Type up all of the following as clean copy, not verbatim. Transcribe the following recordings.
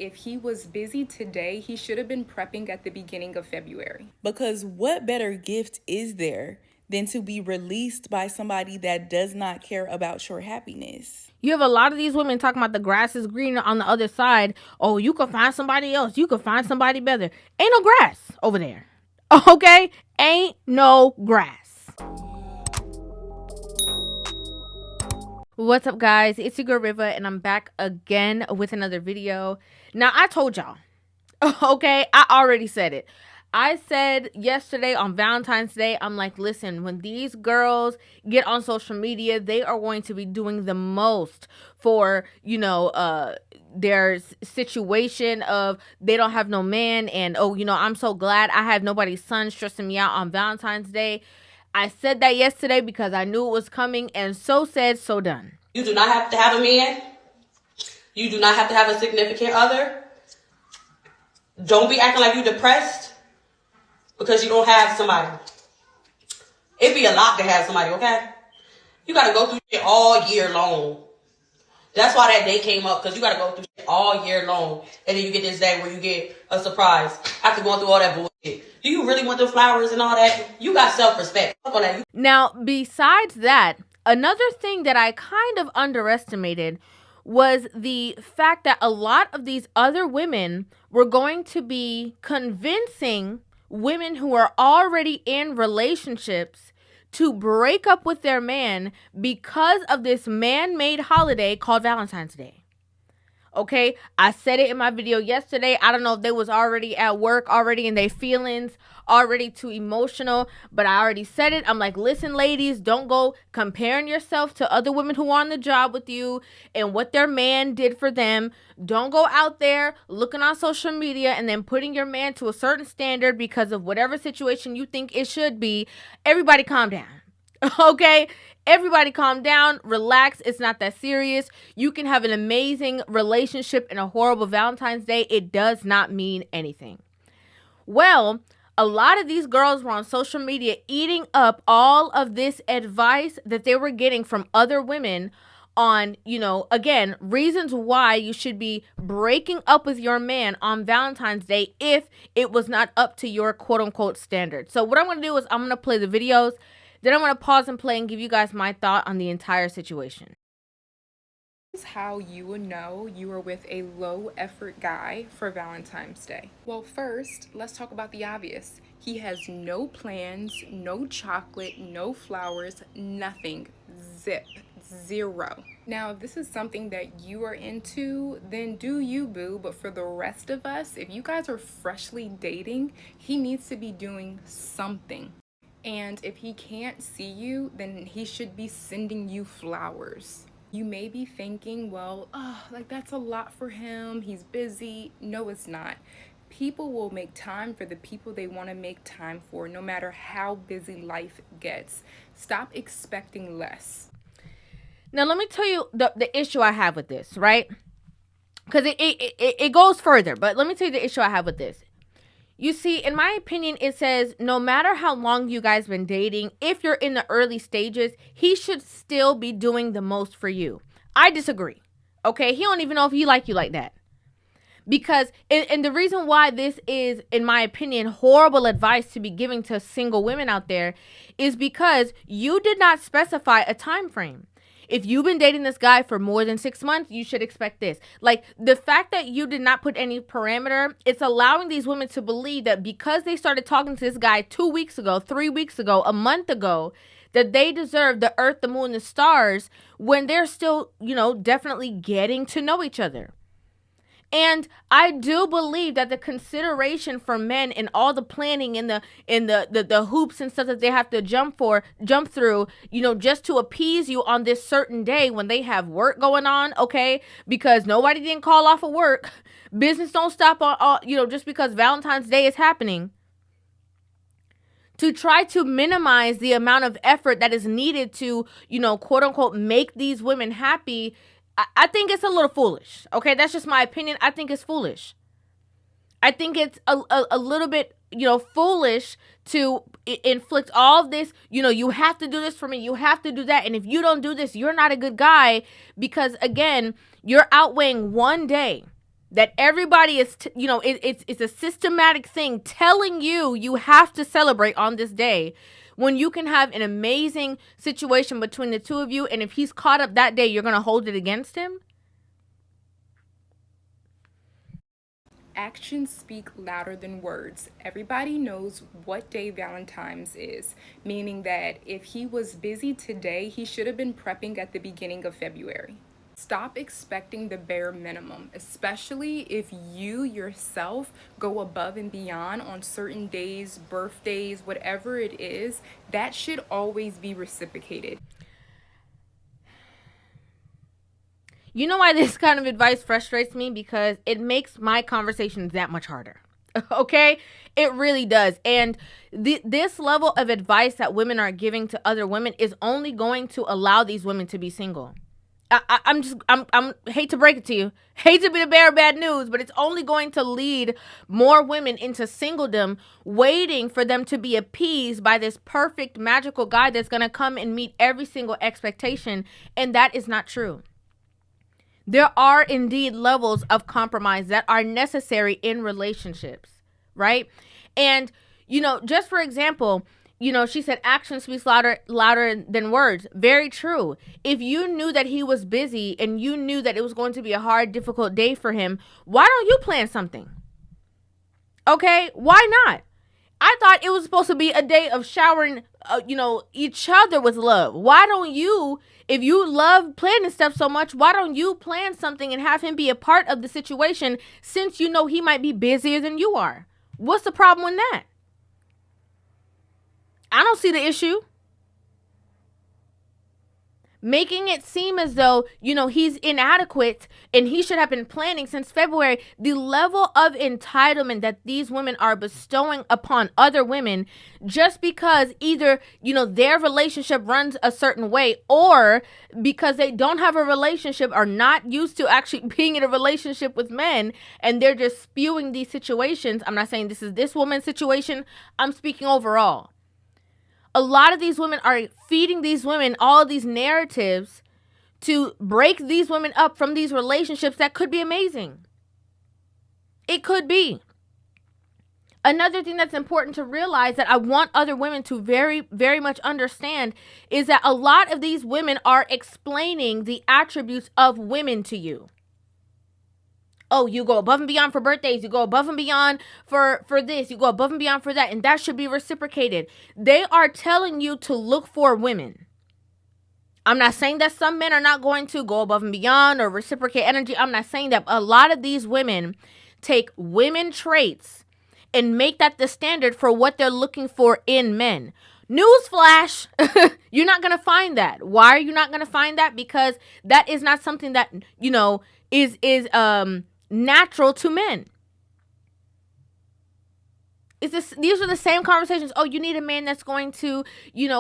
If he was busy today, he should have been prepping at the beginning of February. Because what better gift is there than to be released by somebody that does not care about your happiness? You have a lot of these women talking about the grass is greener on the other side. Oh, you can find somebody else. You can find somebody better. Ain't no grass over there. Okay? Ain't no grass. What's up, guys? It's your girl Rivah, and I'm back again with another video. Now, I told y'all, okay? I already said it. I said yesterday on Valentine's Day, I'm like, listen, when these girls get on social media, they are going to be doing the most for, their situation of they don't have no man. And, I'm so glad I have nobody's son stressing me out on Valentine's Day. I said that yesterday because I knew it was coming, and so said, so done. You do not have to have a man. You do not have to have a significant other. Don't be acting like you're depressed because you don't have somebody. It'd be a lot to have somebody, okay? You got to go through shit all year long. That's why that day came up, because you got to go through shit all year long. And then you get this day where you get a surprise after going through all that bullshit. Do you really want the flowers and all that? You got self-respect. Fuck on that. Now, besides that, another thing that I kind of underestimated was the fact that a lot of these other women were going to be convincing women who are already in relationships to break up with their man because of this man-made holiday called Valentine's Day. Okay, I said it in my video yesterday. I don't know if they was already at work already in their feelings, already too emotional, but I already said it. I'm like, listen, ladies, don't go comparing yourself to other women who are on the job with you and what their man did for them. Don't go out there looking on social media and then putting your man to a certain standard because of whatever situation you think it should be. Everybody calm down. Okay? Everybody calm down, relax. It's not that serious. You can have an amazing relationship and a horrible Valentine's Day. It does not mean anything. Well, a lot of these girls were on social media eating up all of this advice that they were getting from other women on, again, reasons why you should be breaking up with your man on Valentine's Day if it was not up to your quote unquote standard. So what I'm going to do is I'm going to play the videos. Then I'm going to pause and play and give you guys my thought on the entire situation. This is how you would know you are with a low effort guy for Valentine's Day. Well, first, let's talk about the obvious. He has no plans, no chocolate, no flowers, nothing. Zip. Zero. Now, if this is something that you are into, then do you, boo. But for the rest of us, if you guys are freshly dating, he needs to be doing something. And if he can't see you, then he should be sending you flowers. You may be thinking, well, that's a lot for him. He's busy. No, it's not. People will make time for the people they want to make time for, no matter how busy life gets. Stop expecting less. Now, let me tell you the issue I have with this, right? Because it goes further, but let me tell you the issue I have with this. You see, in my opinion, it says no matter how long you guys been dating, if you're in the early stages, he should still be doing the most for you. I disagree. Okay, he don't even know if he like you like that. Because, and the reason why this is, in my opinion, horrible advice to be giving to single women out there is because you did not specify a time frame. If you've been dating this guy for more than 6 months, you should expect this. Like, the fact that you did not put any parameter, it's allowing these women to believe that because they started talking to this guy 2 weeks ago, 3 weeks ago, a month ago, that they deserve the earth, the moon, the stars when they're still, definitely getting to know each other. And I do believe that the consideration for men and all the planning and the hoops and stuff that they have to jump through, just to appease you on this certain day when they have work going on, okay? Because nobody didn't call off of work. Business don't stop on, just because Valentine's Day is happening. To try to minimize the amount of effort that is needed to, quote unquote, make these women happy, I think it's a little foolish. Okay, that's just my opinion. I think it's foolish. I think it's a little bit, foolish to inflict all of this. You have to do this for me. You have to do that. And if you don't do this, you're not a good guy. Because, again, you're outweighing one day. that everybody is, it's a systematic thing telling you you have to celebrate on this day when you can have an amazing situation between the two of you, and if he's caught up that day, you're going to hold it against him? Actions speak louder than words. Everybody knows what day Valentine's is, meaning that if he was busy today, he should have been prepping at the beginning of February. Stop expecting the bare minimum, especially if you yourself go above and beyond on certain days, birthdays, whatever it is. That should always be reciprocated. You know why this kind of advice frustrates me? Because it makes my conversations that much harder. Okay? It really does. And this level of advice that women are giving to other women is only going to allow these women to be single. I'm hate to break it to you, hate to be the bearer of bad news, but it's only going to lead more women into singledom, waiting for them to be appeased by this perfect magical guy that's going to come and meet every single expectation. And that is not true. There are indeed levels of compromise that are necessary in relationships, right? And, just for example, she said action speaks louder than words. Very true. If you knew that he was busy and you knew that it was going to be a hard, difficult day for him, why don't you plan something? Okay? Why not? I thought it was supposed to be a day of showering, each other with love. Why don't you, if you love planning stuff so much, why don't you plan something and have him be a part of the situation, since you know he might be busier than you are? What's the problem with that? I don't see the issue. Making it seem as though, he's inadequate and he should have been planning since February. The level of entitlement that these women are bestowing upon other women just because either, their relationship runs a certain way, or because they don't have a relationship, are not used to actually being in a relationship with men, and they're just spewing these situations. I'm not saying this is this woman's situation. I'm speaking overall. A lot of these women are feeding these women all of these narratives to break these women up from these relationships that could be amazing. It could be. Another thing that's important to realize that I want other women to very, very much understand is that a lot of these women are explaining the attributes of women to you. Oh, you go above and beyond for birthdays. You go above and beyond for this. You go above and beyond for that. And that should be reciprocated. They are telling you to look for women. I'm not saying that some men are not going to go above and beyond or reciprocate energy. I'm not saying that. A lot of these women take women traits and make that the standard for what they're looking for in men. Newsflash, you're not going to find that. Why are you not going to find that? Because that is not something that, is natural to men. These are the same conversations. Oh, you need a man that's going to,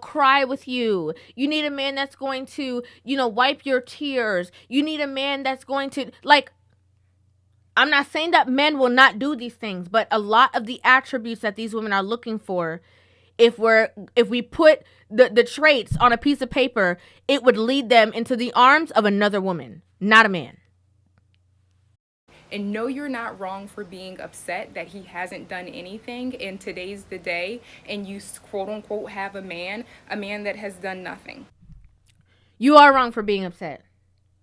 cry with you. You need a man that's going to, wipe your tears. You need a man that's going to, I'm not saying that men will not do these things, but a lot of the attributes that these women are looking for, if we put the traits on a piece of paper, it would lead them into the arms of another woman, not a man. And no, you're not wrong for being upset that he hasn't done anything, and today's the day, and you quote unquote have a man that has done nothing. You are wrong for being upset.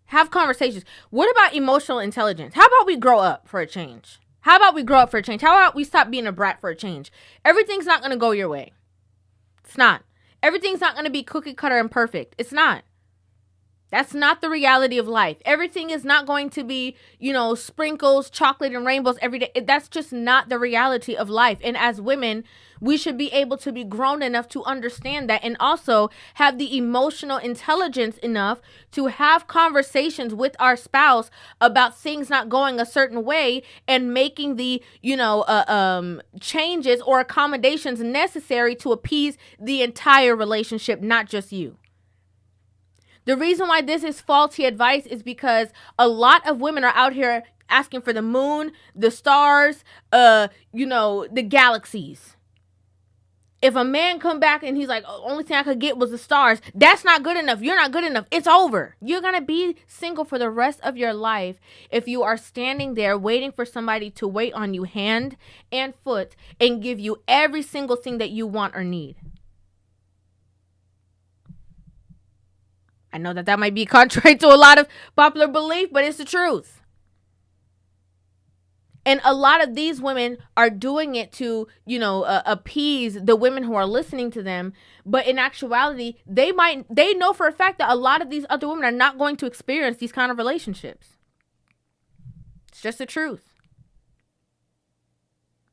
Have conversations. What about emotional intelligence? How about we grow up for a change? How about we stop being a brat for a change? Everything's not going to go your way. It's not. Everything's not going to be cookie cutter and perfect. It's not. That's not the reality of life. Everything is not going to be, sprinkles, chocolate, and rainbows every day. That's just not the reality of life. And as women, we should be able to be grown enough to understand that, and also have the emotional intelligence enough to have conversations with our spouse about things not going a certain way, and making the, changes or accommodations necessary to appease the entire relationship, not just you. The reason why this is faulty advice is because a lot of women are out here asking for the moon, the stars, the galaxies. If a man come back and he's like, oh, only thing I could get was the stars, that's not good enough. You're not good enough. It's over. You're going to be single for the rest of your life if you are standing there waiting for somebody to wait on you hand and foot and give you every single thing that you want or need. I know that might be contrary to a lot of popular belief, but it's the truth. And a lot of these women are doing it to, appease the women who are listening to them. But in actuality, they know for a fact that a lot of these other women are not going to experience these kind of relationships. It's just the truth.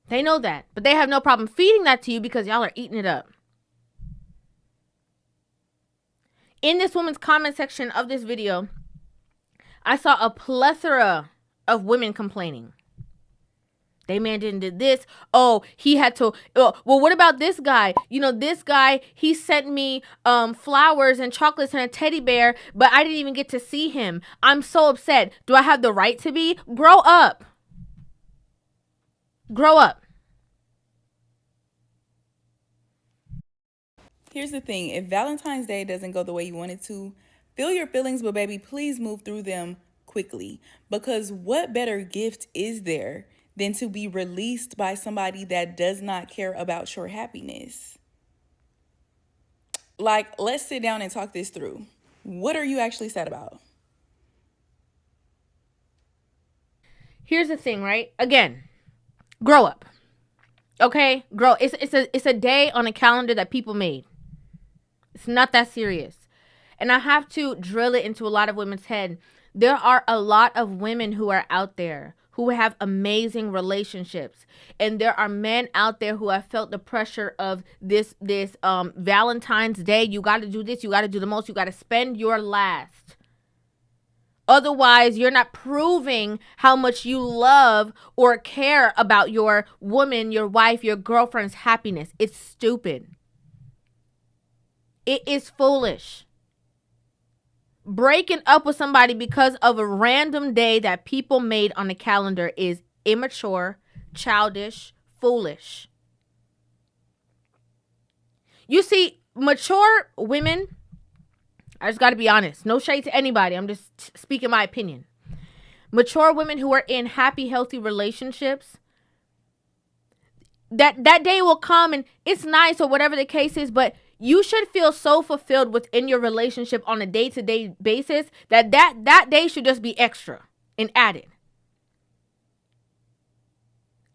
They know that, but they have no problem feeding that to you because y'all are eating it up. In this woman's comment section of this video, I saw a plethora of women complaining. They man didn't do this. Oh, he had to. Well, what about this guy? This guy, he sent me flowers and chocolates and a teddy bear, but I didn't even get to see him. I'm so upset. Do I have the right to be? Grow up. Grow up. Here's the thing. If Valentine's Day doesn't go the way you want it to, feel your feelings, but baby, please move through them quickly. Because what better gift is there than to be released by somebody that does not care about your happiness? Like, let's sit down and talk this through. What are you actually sad about? Here's the thing, right? Again, grow up. Okay? Grow. It's a day on a calendar that people made. It's not that serious. And I have to drill it into a lot of women's head. There are a lot of women who are out there who have amazing relationships. And there are men out there who have felt the pressure of this Valentine's Day. You got to do this. You got to do the most. You got to spend your last. Otherwise, you're not proving how much you love or care about your woman, your wife, your girlfriend's happiness. It's stupid. It is foolish. Breaking up with somebody because of a random day that people made on the calendar is immature, childish, foolish. You see, mature women, I just got to be honest. No shade to anybody. I'm just speaking my opinion. Mature women who are in happy, healthy relationships, that day will come and it's nice or whatever the case is, but you should feel so fulfilled within your relationship on a day-to-day basis that day should just be extra and added.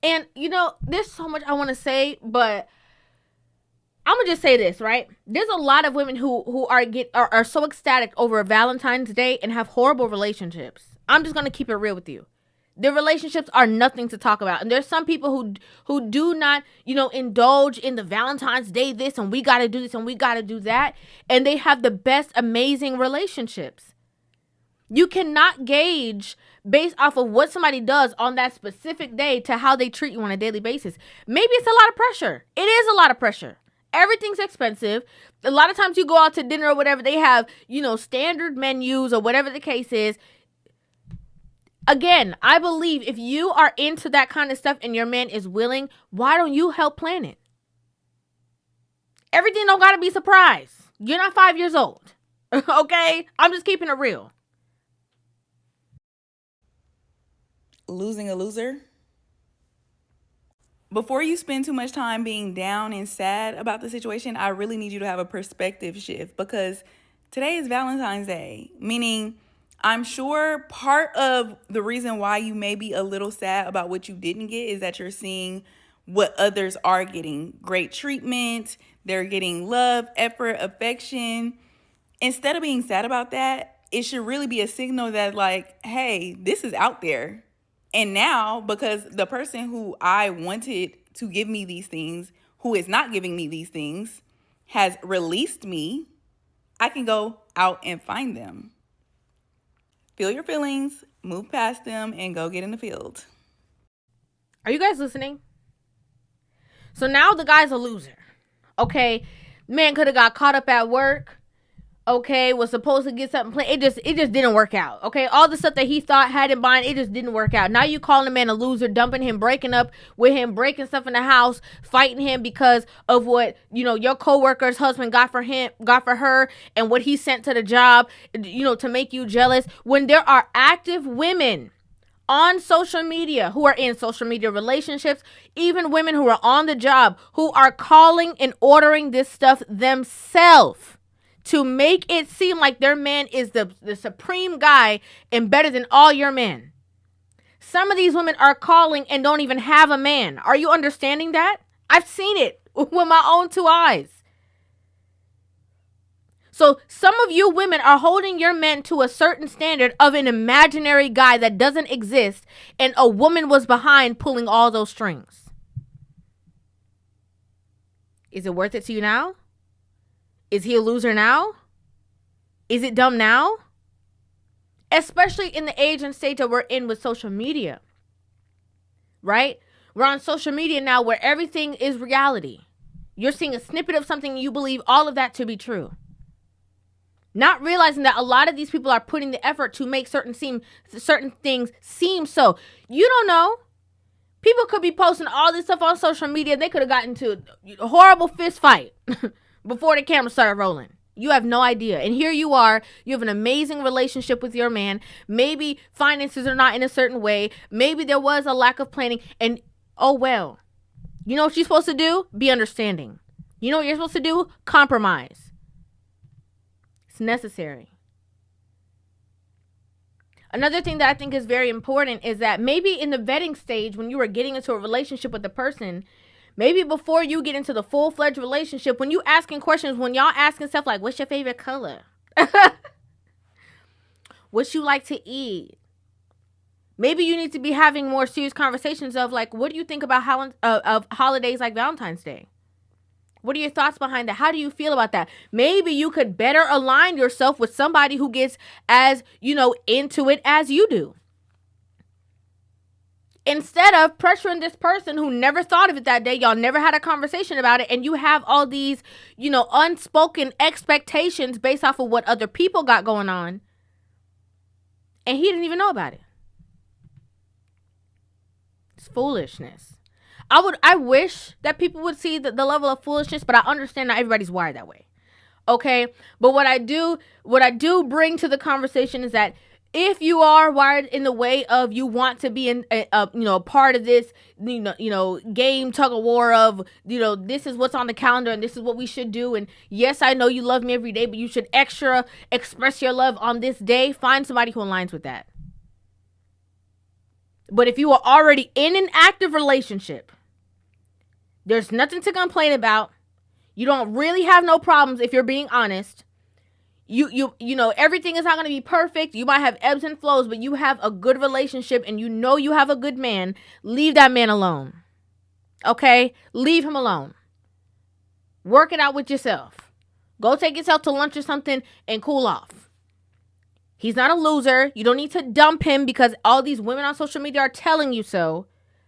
And, there's so much I want to say, but I'm going to just say this, right? There's a lot of women who are so ecstatic over Valentine's Day and have horrible relationships. I'm just going to keep it real with you. Their relationships are nothing to talk about. And there's some people who do not, indulge in the Valentine's Day this and we got to do this and we got to do that. And they have the best, amazing relationships. You cannot gauge based off of what somebody does on that specific day to how they treat you on a daily basis. Maybe it's a lot of pressure. It is a lot of pressure. Everything's expensive. A lot of times you go out to dinner or whatever, they have, standard menus or whatever the case is. Again, I believe if you are into that kind of stuff and your man is willing, why don't you help plan it? Everything don't gotta be a surprise. You're not 5 years old. Okay? I'm just keeping it real. Losing a loser? Before you spend too much time being down and sad about the situation, I really need you to have a perspective shift because today is Valentine's Day, meaning I'm sure part of the reason why you may be a little sad about what you didn't get is that you're seeing what others are getting. Great treatment, they're getting love, effort, affection. Instead of being sad about that, it should really be a signal that like, hey, this is out there. And now, because the person who I wanted to give me these things, who is not giving me these things, has released me, I can go out and find them. Feel your feelings, move past them, and go get in the field. Are you guys listening? So now the guy's a loser. Okay, man could have got caught up at work. okay, was supposed to get something planned. It just didn't work out. Okay, all the stuff that he thought had in mind, it just didn't work out. Now you calling a man a loser, dumping him, breaking up with him, breaking stuff in the house, fighting him because of what your coworker's husband got for her, and what he sent to the job, to make you jealous. When there are active women on social media who are in social media relationships, even women who are on the job who are calling and ordering this stuff themselves to make it seem like their man is the supreme guy and better than all your men. Some of these women are calling and don't even have a man. Are you understanding that? I've seen it with my own two eyes. So some of you women are holding your men to a certain standard of an imaginary guy that doesn't exist, and a woman was behind pulling all those strings. Is it worth it to you now? Is he a loser now? Is it dumb now? Especially in the age and state that we're in with social media. Right? We're on social media now where everything is reality. You're seeing a snippet of something and you believe all of that to be true. Not realizing that a lot of these people are putting the effort to make certain things seem so. You don't know. People could be posting all this stuff on social media. They could have gotten into a horrible fist fight before the camera started rolling. You have no idea. And here you are. You have an amazing relationship with your man. Maybe finances are not in a certain way. Maybe there was a lack of planning. And oh well. You know what you're supposed to do? Be understanding. You know what you're supposed to do? Compromise. It's necessary. Another thing that I think is very important is that maybe in the vetting stage, when you were getting into a relationship with a person, maybe before you get into the full-fledged relationship, when you asking questions, when y'all asking stuff like, what's your favorite color? What you like to eat? Maybe you need to be having more serious conversations of like, what do you think about of holidays like Valentine's Day? What are your thoughts behind that? How do you feel about that? Maybe you could better align yourself with somebody who gets as, into it as you do. Instead of pressuring this person who never thought of it that day, y'all never had a conversation about it, and you have all these, unspoken expectations based off of what other people got going on, and he didn't even know about it. It's foolishness. I wish that people would see the level of foolishness, but I understand not everybody's wired that way. Okay? But what I do bring to the conversation is that if you are wired in the way of you want to be in a part of this game tug of war of this is what's on the calendar and this is what we should do, and yes, I know you love me every day, but you should extra express your love on this day, find somebody who aligns with that. But if you are already in an active relationship, there's nothing to complain about. You don't really have no problems if you're being honest. You everything is not going to be perfect. You might have ebbs and flows, but you have a good relationship and you have a good man. Leave that man alone. Okay? Leave him alone. Work it out with yourself. Go take yourself to lunch or something and cool off. He's not a loser. You don't need to dump him because all these women on social media are telling you so.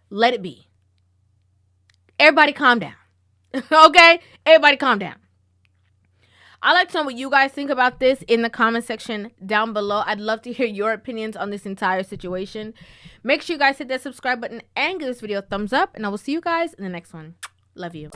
Let it be. Everybody calm down. Okay? Everybody calm down. I'd like to know what you guys think about this in the comment section down below. I'd love to hear your opinions on this entire situation. Make sure you guys hit that subscribe button and give this video a thumbs up. And I will see you guys in the next one. Love you.